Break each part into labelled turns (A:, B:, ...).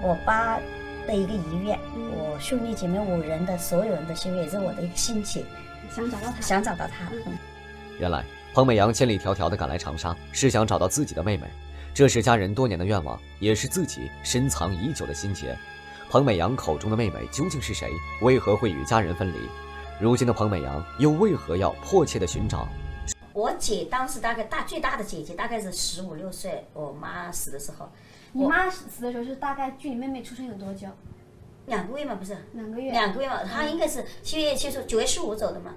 A: 我爸的一个遗愿，我兄弟姐妹5人的所有人的心愿，也是我的一个心结，想找到他。
B: 原来彭美阳千里迢迢地赶来长沙，是想找到自己的妹妹，这是家人多年的愿望，也是自己深藏已久的心结。彭美阳口中的妹妹究竟是谁？为何会与家人分离？如今的彭美阳又为何要迫切地寻找？
A: 我姐当时大概最大的姐姐大概是15、16岁，我妈死的时候。
C: 你妈死的时候是大概距你妹妹出生有多久
A: ？2个月嘛，不是
C: ？2个月。
A: 2个月嘛，她应该是7月9月15走的嘛。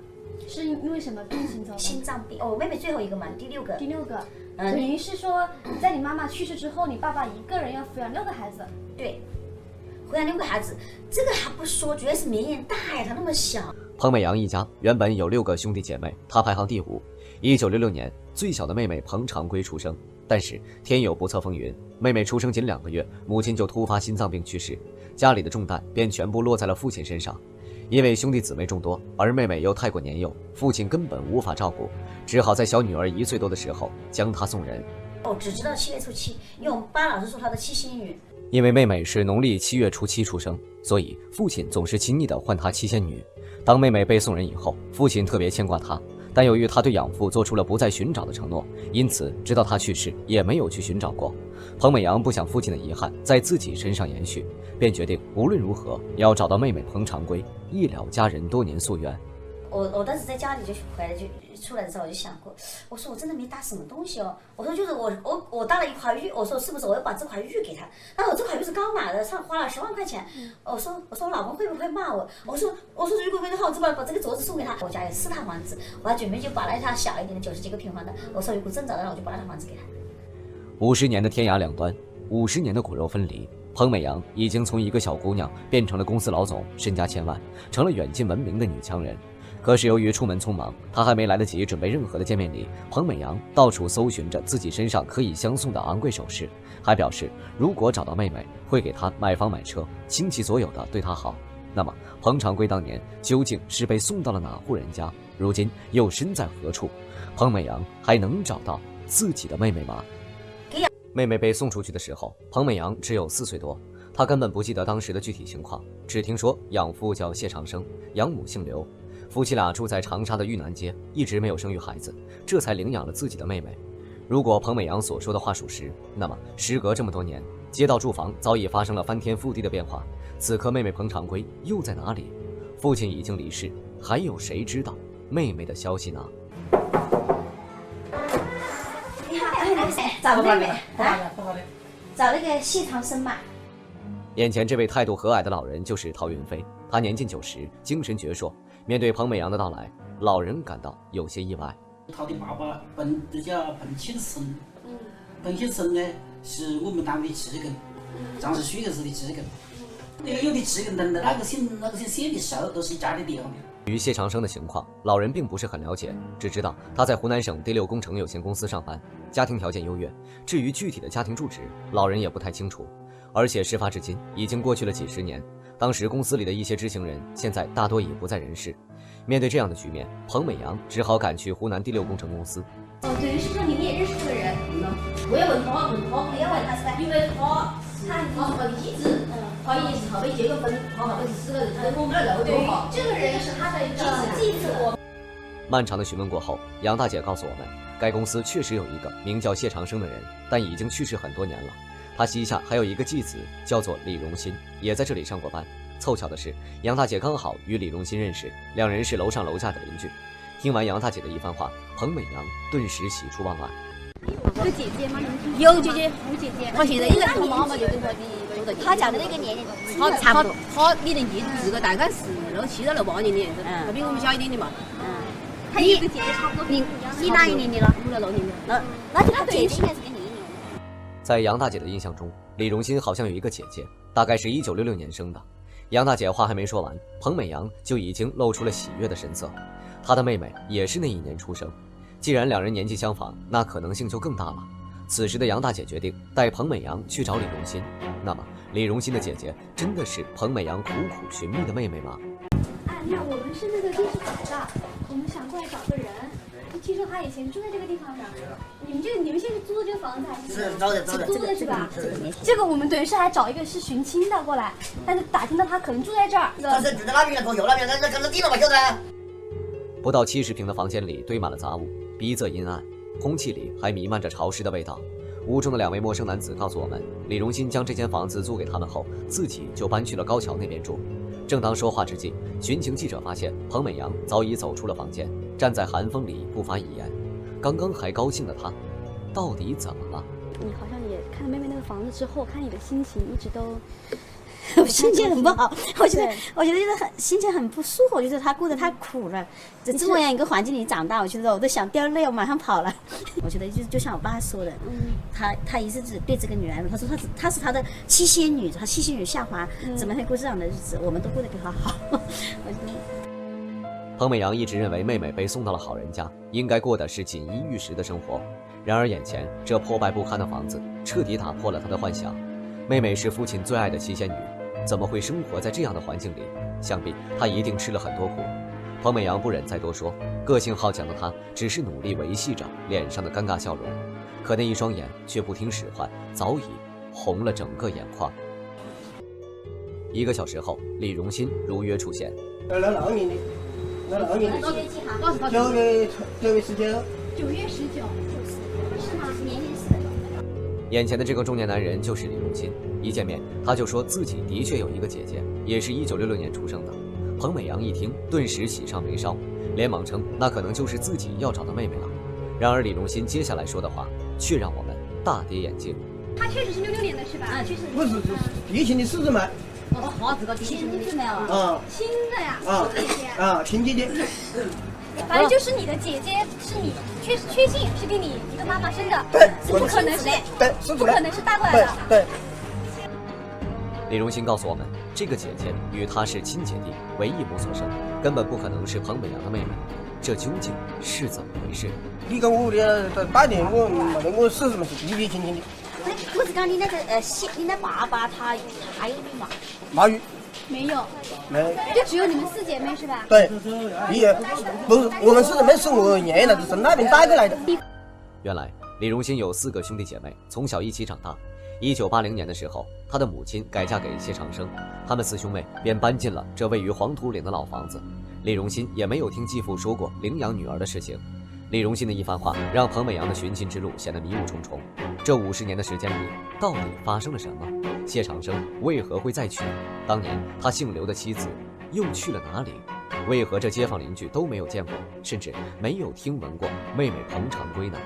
C: 是因为什么病情走的？
A: 心脏病。我妹妹最后一个嘛，第6个。
C: 第6个。等于是说，在你妈妈去世之后，你爸爸一个人要抚养6个孩子。
A: 对，抚养6个孩子，这个还不说，主要是绵延大呀，他那么小。
B: 彭美阳一家原本有6个兄弟姐妹，他排行第5。1966年，最小的妹妹彭长圭出生，但是天有不测风云，妹妹出生仅2个月，母亲就突发心脏病去世，家里的重担便全部落在了父亲身上。因为兄弟姊妹众多，而妹妹又太过年幼，父亲根本无法照顾，只好在小女儿1岁多的时候将她送人。
A: 我只知道7月初7，因为我们班老师说她的7仙女。
B: 因为妹妹是农历7月初7出生，所以父亲总是亲昵地唤她7仙女。当妹妹被送人以后，父亲特别牵挂她，但由于他对养父做出了不再寻找的承诺，因此直到他去世也没有去寻找过。彭美阳不想父亲的遗憾在自己身上延续，便决定无论如何要找到妹妹彭长圭，一了家人多年夙愿。
A: 我当时在家里就回来就出来的时候我就想过，我说我真的没打什么东西哦，我说就是我搭了一块玉，我说是不是我要把这块玉给他？那我这块玉是刚买的，花了10万块钱。我说我老公会不会骂我？我说如果没的话，我就把这个镯子送给他。我家有4套房子，我还准备就把那套小一点的90几个平方的，我说如果真找到了，我就把那套房子给他。
B: 50年的天涯两端，50年的骨肉分离，彭美阳已经从一个小姑娘变成了公司老总，身家千万，成了远近闻名的女强人。可是由于出门匆忙，她还没来得及准备任何的见面礼，彭美阳到处搜寻着自己身上可以相送的昂贵首饰，还表示如果找到妹妹，会给她买房买车，倾其所有的对她好。那么彭长圭当年究竟是被送到了哪户人家？如今又身在何处？彭美阳还能找到自己的妹妹吗？妹妹被送出去的时候，彭美阳只有4岁多，她根本不记得当时的具体情况，只听说养父叫谢长生，养母姓刘，夫妻俩住在长沙的豫南街，一直没有生育孩子，这才领养了自己的妹妹。如果彭美阳所说的话属实，那么时隔这么多年，街道住房早已发生了翻天覆地的变化。此刻妹妹彭长圭又在哪里？父亲已经离世，还有谁知道妹妹的消息呢？
A: 你好，找妹妹找那个谢长生嘛。
B: 眼前这位态度和蔼的老人就是陶云飞，他年近90，精神矍铄。面对彭美阳的到来，老人感到有些意外。
D: 他的爸爸叫彭庆生，彭庆生呢是我们单位的职工，长是徐克市的职工。有的职工等的那个姓谢的时候都是一家的地方的。
B: 于谢长生的情况，老人并不是很了解，只知道他在湖南省第6工程有限公司上班，家庭条件优越。至于具体的家庭住址，老人也不太清楚。而且事发至今已经过去了几10年，当时公司里的一些知情人现在大多已不在人世。面对这样的局面，彭美阳只好赶去湖南第6工程公司。
C: 等于是说你也认识这个人？
E: 我要问他，
A: 不要问他是吧？
E: 因为他是他的妻子，他也是还没结过婚，他还没死了，跟我们那楼多好。
C: 这个人是他的继子。
B: 漫长的询问过后，杨大姐告诉我们，该公司确实有一个名叫谢长生的人，但已经去世很多年了。他膝下还有一个继子，叫做李荣新，也在这里上过班。凑巧的是，杨大姐刚好与李荣新认识，两人是楼上楼下的邻居。听完杨大姐的一番话，彭美阳顿时喜出望外。
C: 有姐姐吗？
E: 有姐姐，
C: 有姐姐。
E: 他现在应该他妈妈就跟他的住在。
A: 他讲的那个年龄，
E: 他差不多，他你年纪这个大概是67到68年的样子，他比我们小一点的嘛。
C: 他一个姐姐差不多。
A: 你哪一年的了
E: ？56年的。
A: 那就他姐姐应该是跟你一年。
B: 在杨大姐的印象中，李荣新好像有一个姐姐，大概是1966年生的。杨大姐话还没说完，彭美阳就已经露出了喜悦的神色。她的妹妹也是那一年出生，既然两人年纪相仿，那可能性就更大了。此时的杨大姐决定带彭美阳去找李荣新。那么，李荣新的姐姐真的是彭美阳苦苦寻觅的妹妹吗？
C: 你好，我们是那个电视台的，我们想过来找个人。听说他以前住在这个地方的。你们现在租的这个房子还是租的是吧？这个我们等于是还找一个是寻亲的过来，但是打听到他可能住在这儿。
F: 但是住在那边了，左右那边，那地了嘛，晓得？
B: 不到70平的房间里堆满了杂物，逼仄阴暗，空气里还弥漫着潮湿的味道。屋中的2位陌生男子告诉我们，李荣新将这间房子租给他们后，自己就搬去了高桥那边住。正当说话之际，巡情记者发现彭美阳早已走出了房间，站在寒风里不发一言。刚刚还高兴的他，到底怎么了？
C: 你好像也看了妹妹那个房子之后，看你的心情一直都
A: 我心情很不好，我觉得就是心情很不舒服，我觉得他过得太苦了，这么样一个环境里长大，我觉得我都想掉泪，我马上跑了。我觉得就像我爸说的，他一直对这个女儿，他说他是他的七仙女，他七仙女下凡，怎么会过这样的日子？我们都过得比他好。我觉得。
B: 彭美阳一直认为妹妹被送到了好人家，应该过的是锦衣玉食的生活。然而眼前这破败不堪的房子彻底打破了他的幻想。妹妹是父亲最爱的七仙女，怎么会生活在这样的环境里？想必她一定吃了很多苦。彭美阳不忍再多说，个性好强的她只是努力维系着脸上的尴尬笑容，可那一双眼却不听使唤，早已红了整个眼眶。1个小时后，李荣新如约出现。
G: 那年的，9月19。
C: 9月19，是吗？年龄是。
B: 眼前的这个中年男人就是李荣新，一见面他就说自己的确有一个姐姐，也是1966年出生的。彭美阳一听，顿时喜上眉梢，连忙称那可能就是自己要找的妹妹了。然而李荣新接下来说的话却让我们大跌眼镜。
C: 他确实是66年的是吧？啊，确实。
G: 不是疫情的事嘛。
A: 哦，这个亲戚没有啊？
G: 啊，
C: 亲的呀，亲姐姐
G: 啊，亲姐姐。
C: 反正就是你的姐姐是你确信是给你一个妈妈生的，
G: 对，
C: 不可能是，
G: 对，
C: 不可能是带过来的。
G: 对。
B: 李荣新告诉我们，这个姐姐与他是亲姐弟，为一母所生，根本不可能是彭美阳的妹妹。这究竟是怎么回事？
G: 你跟我的打电我没得我是什么是弟弟亲亲的。
A: 我是讲你那个你的爸爸他有女吗？
G: 马玉。
C: 没有，就只有你们4姐妹是吧？
G: 对，不是我们4姐妹是我爷爷那是从那边带过来的。
B: 原来李荣新有4个兄弟姐妹，从小一起长大。1980年的时候，他的母亲改嫁给谢长生，他们4兄妹便搬进了这位于黄土岭的老房子。李荣新也没有听继父说过领养女儿的事情。李荣新的一番话让彭美阳的寻亲之路显得迷雾重重。这50年的时间里，到底发生了什么？谢长生为何会再娶？当年他姓刘的妻子又去了哪里？为何这街坊邻居都没有见过，甚至没有听闻过妹妹彭长圭呢？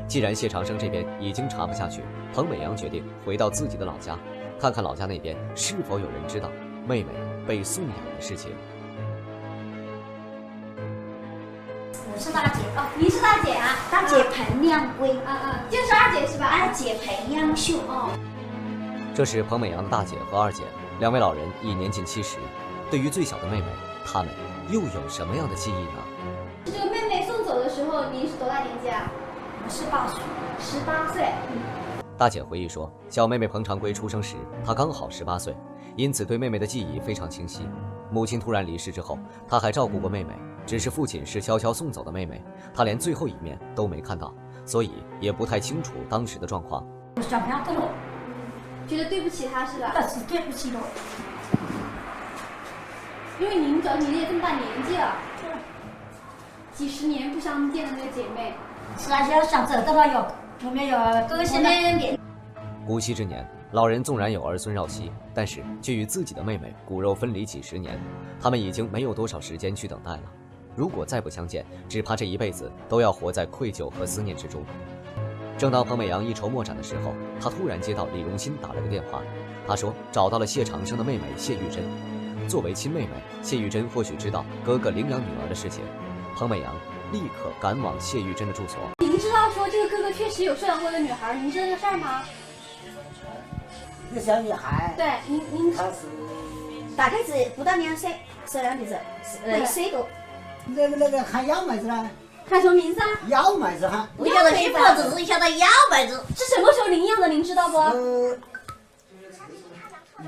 B: 既然谢长生这边已经查不下去，彭美阳决定回到自己的老家，看看老家那边是否有人知道妹妹被送养的事情。
A: 我是大姐哦，
C: 你是大姐啊？
A: 大姐彭亮圭，
C: 就是2姐是吧？
A: 二姐彭阳秀哦。
B: 这是彭美阳的大姐和2姐，2位老人已年近70。对于最小的妹妹，他们又有什么样的记忆呢？
C: 这个妹妹送走的时候，您是多大年纪啊
A: ？18岁。
C: 18岁。
B: 大姐回忆说，小妹妹彭长圭出生时，她刚好18岁，因此对妹妹的记忆非常清晰。母亲突然离世之后，她还照顾过妹妹，只是父亲是悄悄送走的妹妹，她连最后一面都没看到，所以也不太清楚当时的状况。
A: 小朋友跟我。
C: 觉得对不起她是吧？
A: 但是对不起我，
C: 因为您也这么大年纪了，几10年不相见的那个姐妹，
A: 是啊，要想走的话有没有哥哥姐妹？
B: 古稀之年，老人纵然有儿孙绕膝，但是却与自己的妹妹骨肉分离几10年，他们已经没有多少时间去等待了。如果再不相见，只怕这一辈子都要活在愧疚和思念之中。正当彭美阳一筹莫展的时候，他突然接到李荣新打来的电话。他说找到了谢长生的妹妹谢玉珍。作为亲妹妹，谢玉珍或许知道哥哥领养女儿的事情。彭美阳立刻赶往谢玉珍的住所。
C: 您知道说这个哥哥确实有收养过的女孩，您知道这个事儿吗？
F: 一个小女孩。
C: 对，您
F: 她是
A: 大概是不到2岁，收养的是1岁多。
F: 那个喊幺妹子呢？
C: 喊什么名字啊？
F: 幺妹子哈。
A: 我晓得媳妇子，只晓得幺妹子。
C: 是什么时候领养的？您知道不？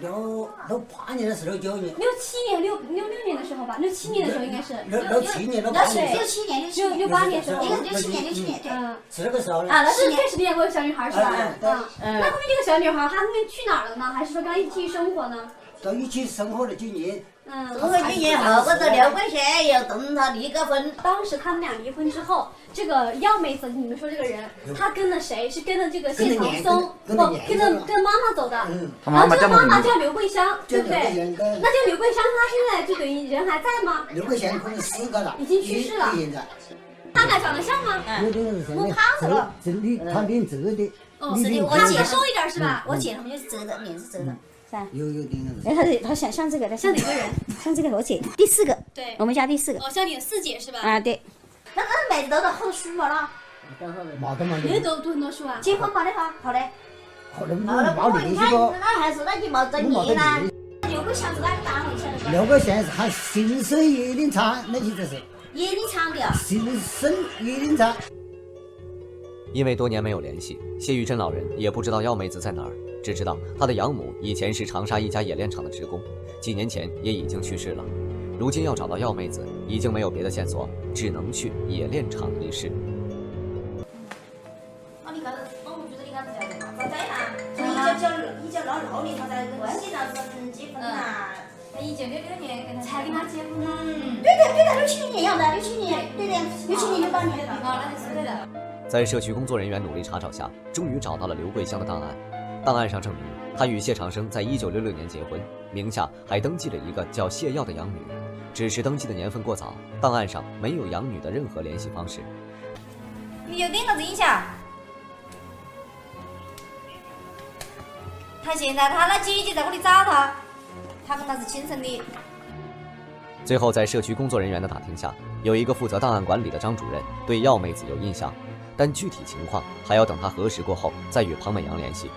F: 68年的时候，69年。
C: 67年、66年的时候吧，67年的时候应该是。
F: 67年，68年。
A: 67年、
C: 68年的时候。
A: 67年，对。
F: 是那个时候呢。
C: 啊，那是确实见过小女孩是吧？
A: 嗯。
C: 那后面这个小女孩，她后面去哪儿了呢？还是说跟她一起生活呢？
F: 都一起生活了几年。
A: 生活几年后，这刘桂贤又跟他离个婚。
C: 当时他们俩离婚之后，这个幺妹子，你们说这个人，她跟了谁？是跟了这个谢长松，跟妈妈走的。然后这个妈妈叫刘桂香，对不对？那这个刘桂香，她现在就等于人还在吗？
F: 刘桂香可能死个了，
C: 已经去世了。他俩长得像吗？
A: 我胖了，
F: 真的，他脸遮的。
C: 哦，
A: 是的，我
C: 姐瘦一点是吧？
A: 我姐他们就是遮的，脸是遮的。
F: 有点那个。
A: 哎，他像这个的，
C: 像哪个人？
A: 像这个我姐，第4个。
C: 对，
A: 我们家第4个。
C: 哦，像你的4姐是吧？
A: 啊，对。那妹子都好多书没了？
C: 没读很多书啊？
A: 结婚没得哈？好嘞。
F: 好的，没联系过。
A: 那还是那就没正业啦。刘桂香是哪个单位晓得不？
F: 刘桂香是喊新生椰林厂，那记得是。
A: 椰林厂的。
F: 新生椰林厂。
B: 因为多年没有联系，谢玉珍老人也不知道幺妹子在哪儿，只知道她的养母以前是长沙一家冶炼厂的职工，几年前也已经去世了。如今要找到幺妹子，已经没有别的线索，只能去冶炼厂一试。
A: 你刚才，我觉得你刚才叫什么？在哪？1996年他才跟西藏人结婚呐。
C: 他1966年才跟他结婚。
A: 对，67年要的，67年，对的，67年、68年。
C: 哦，那是对的。
B: 在社区工作人员努力查找下，终于找到了刘桂香的档案。档案上证明，她与谢长生在1966年结婚，名下还登记了一个叫谢耀的养女，只是登记的年份过早，档案上没有养女的任何联系方式。
A: 你有点啥子印象？他现在他的姐姐在屋里找他，他跟他是亲生的。
B: 最后，在社区工作人员的打听下，有一个负责档案管理的张主任对耀妹子有印象，但具体情况还要等他核实过后再与彭美阳联系。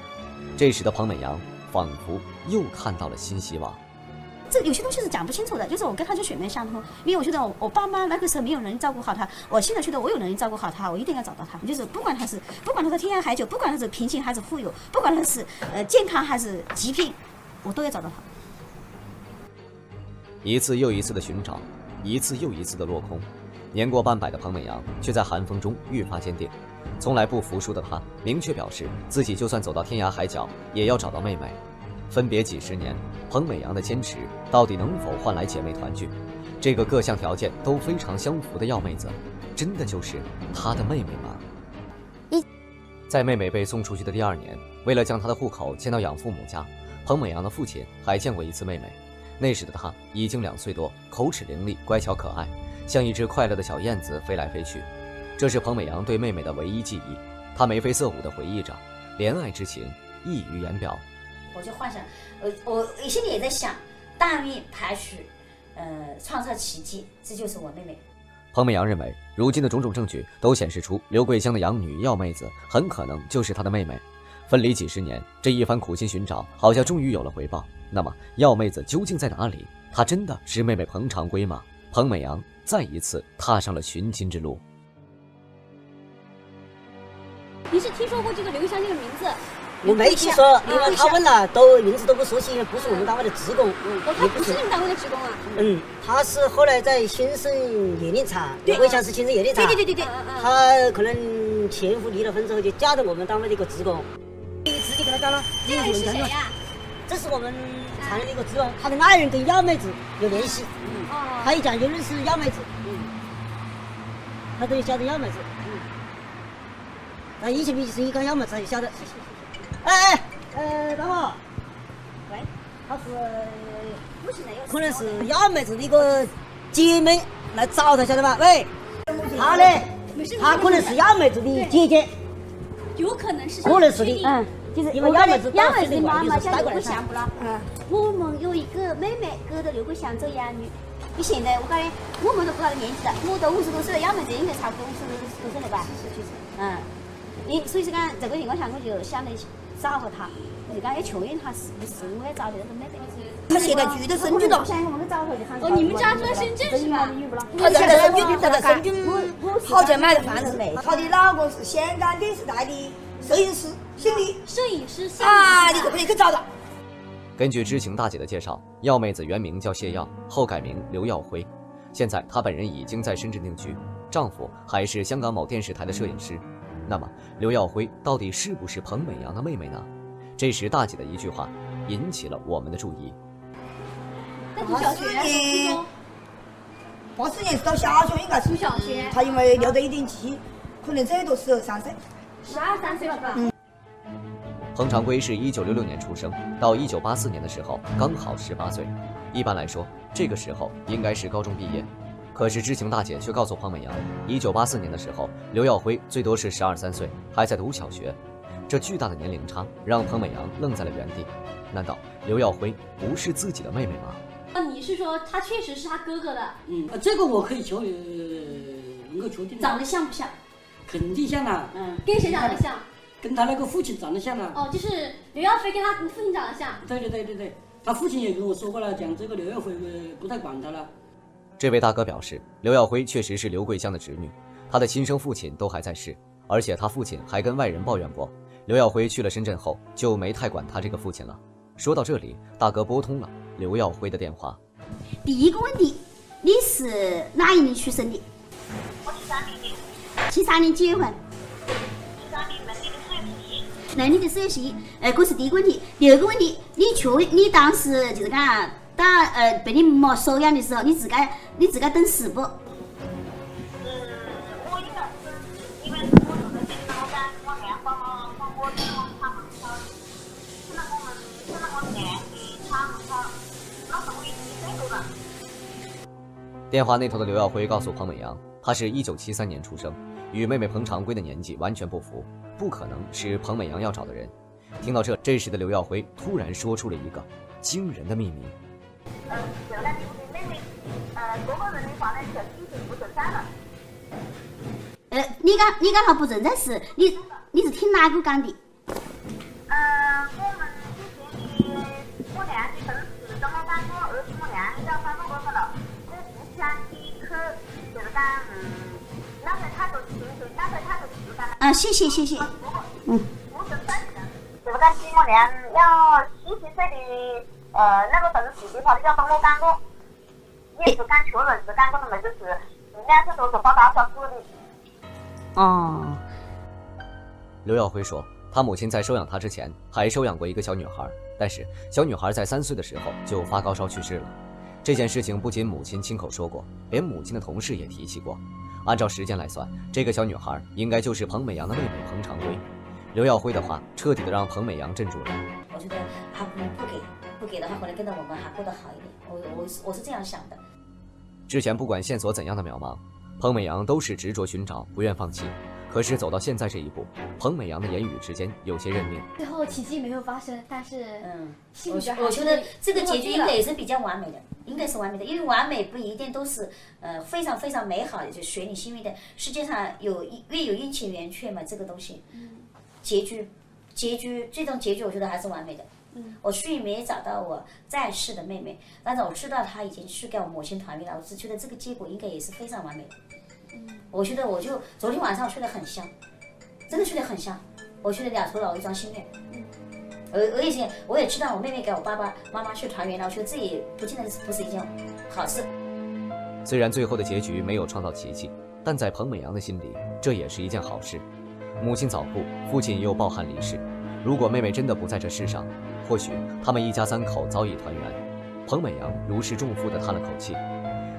B: 这时的彭美阳仿佛又看到了新希望。
A: 这有些东西是讲不清楚的，就是我跟他就血脉相通，因为我觉得我爸妈那个时候没有能力照顾好他，我现在觉得我有能力照顾好他，我一定要找到他。就是不管他是天涯海角，不管他是贫穷还是富有，不管他是健康还是疾病，我都要找到他。
B: 一次又一次的寻找，一次又一次的落空。年过半百的彭美阳却在寒风中愈发坚定。从来不服输的他，明确表示自己就算走到天涯海角，也要找到妹妹。分别几十年，彭美阳的坚持到底能否换来姐妹团聚？这个各项条件都非常相符的耀妹子，真的就是她的妹妹吗？在妹妹被送出去的第2年，为了将她的户口迁到养父母家，彭美阳的父亲还见过一次妹妹。那时的她已经2岁多，口齿伶俐，乖巧可爱，像一只快乐的小燕子飞来飞去。这是彭美阳对妹妹的唯一记忆，她眉飞色舞地回忆着，怜爱之情溢于言表。
A: 我就幻想，我心里也在想，大运排序，创造奇迹，这就是我妹妹。
B: 彭美阳认为，如今的种种证据都显示出刘桂香的养女耀妹子很可能就是她的妹妹。分离几十年，这一番苦心寻找，好像终于有了回报。那么，耀妹子究竟在哪里？她真的是妹妹彭长圭吗？彭美阳再一次踏上了寻亲之路。
C: 你是听说过这个刘香这个名字？
F: 我没听说，因为他问了，都名字都不熟悉，不是我们单位的职工。
C: 他不是你们单位的职工啊？
F: 他是后来在新生冶炼厂，刘桂香是新生冶炼厂。
C: 对。
F: 他可能前夫离了婚之后就嫁到我们单位的一个职工。你直接跟他讲了。
C: 这个人是谁呀？
F: 这是我们厂的一个职工，他的爱人跟耀妹子有联系。他一讲就认识耀妹子。他都晓得耀妹子。那以前没生意干耀妹子，他就晓得。大伙，
A: 喂，
F: 他是可能是耀妹子的一个姐妹来找他，晓得吧？喂，他呢？他可能是耀妹子的姐姐，
C: 有可能是，
F: 可能是的，
A: 就是
F: 因为耀妹子
A: 的妈妈叫刘桂香不啦？我们有一个妹妹跟着刘桂香做养女，你现在我感觉我们都不知道年纪了，我都50多岁了，耀妹子应该差不多50多岁了吧？所以说讲这个情况下，我就想着找和他，就讲也确认他是不是我要找的那个妹妹。
E: 他现在住在深圳了。
C: 哦，你们家住在深圳是吧？
E: 他现在在深圳好在买的房子，他的老公是香港电视台的摄影师，姓李。
C: 摄影师姓李
E: 啊，你可不可以去找他？
B: 根据知情大姐的介绍，耀妹子原名叫谢耀，后改名刘耀辉。现在她本人已经在深圳定居，丈夫还是香港某电视台的摄影师。那么刘耀辉到底是不是彭美阳的妹妹呢？这时大姐的一句话引起了我们的注意。
C: 在读小学、初中
H: 80年是到小学应该是
C: 读小学，
H: 他因为留着一点记，可能这都12、13岁
C: ，12、13岁了吧？
B: 彭长圭是1966年出生，到1984年的时候刚好18岁。一般来说，这个时候应该是高中毕业。可是知情大姐却告诉彭美阳，1984年的时候，刘耀辉最多是12、13岁，还在读小学。这巨大的年龄差让彭美阳愣在了原地。难道刘耀辉不是自己的妹妹吗？
C: 你是说他确实是他哥哥的？
D: 这个我可以能够确定。
A: 长得像不像？
D: 肯定像啊。
C: 跟谁长得像？
D: 跟他那个父亲长得像啊。
C: 哦，就是刘耀辉跟他父亲长得像。
D: 对，他父亲也跟我说过了，讲这个刘耀辉不太管他了。
B: 这位大哥表示，刘耀辉确实是刘桂香的侄女，他的亲生父亲都还在世，而且他父亲还跟外人抱怨过，刘耀辉去了深圳后就没太管他这个父亲了。说到这里，大哥拨通了刘耀辉的电话。
A: 第一个问题，你是哪一年出生的？
I: 我73年的。
A: 73年结婚。
I: 73年农历的4月11日。
A: 农历的4月11日，这是第一个问题。第二个问题，你当时就是讲被你妈收养的时候，你自个懂事不？
I: 我应该是因为我住在这个老家，我娘把我领到厂门口，领到我娘的厂门口，那时候我已经1岁多了。
B: 电话那头的刘耀辉告诉彭美阳，他是1973年出生，与妹妹彭长圭的年纪完全不符，不可能是彭美阳要找的人。听到这时的刘耀辉突然说出了一个惊人的秘密。
I: 就在你的妹妹，各个人的话呢，就已经不存在了。
A: 你讲他不存在时，你是听哪个讲的？
I: 我们之前的我娘的同事跟我讲过，而且我娘要3多个了，我不想去，就是讲那时候他就情绪，那时候他就自干。
A: 谢谢。
I: 不存在的，就是讲起我娘要17岁的。那个同事的话，你要跟我讲过，也是讲确认是讲过的嘛，就是2次都是报大小组的。
A: 哦。
B: 刘耀辉说，他母亲在收养他之前还收养过一个小女孩，但是小女孩在3岁的时候就发高烧去世了。这件事情不仅母亲亲口说过，连母亲的同事也提起过。按照时间来算，这个小女孩应该就是彭美阳的妹妹彭长圭。刘耀辉的话彻底的让彭美阳镇住了。
A: 我觉得他不给的话，可能跟着我们还过得好一点。我是这样想的。
B: 之前不管线索怎样的渺茫，彭美阳都是执着寻找，不愿放弃。可是走到现在这一步，彭美阳的言语之间有些认命。
C: 最后奇迹没有发生，但是
A: 我觉得这个结局应该也是比较完美的，应该是完美的，因为完美不一定都是非常非常美好的，就随你心意的。世界上越有阴晴圆缺嘛，这个东西，结局最终结局，我觉得还是完美的。我虽然没找到我在世的妹妹，但是我知道她已经去跟我母亲团圆了。我只觉得这个结果应该也是非常完美的。我觉得我就昨天晚上睡得很香，真的睡得很香。我去了2头老一桩心愿。我也知道我妹妹给我爸爸妈妈去团圆了，我觉得这也不见得不是一件好事。
B: 虽然最后的结局没有创造奇迹，但在彭美阳的心里，这也是一件好事。母亲早故，父亲又抱憾离世。如果妹妹真的不在这世上，或许他们一家3口早已团圆。彭美阳如释重负地叹了口气。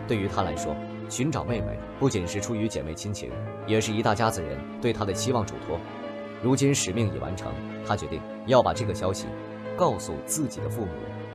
B: 对于他来说，寻找妹妹不仅是出于姐妹亲情，也是一大家子人对他的期望嘱托。如今使命已完成，他决定要把这个消息告诉自己的父母。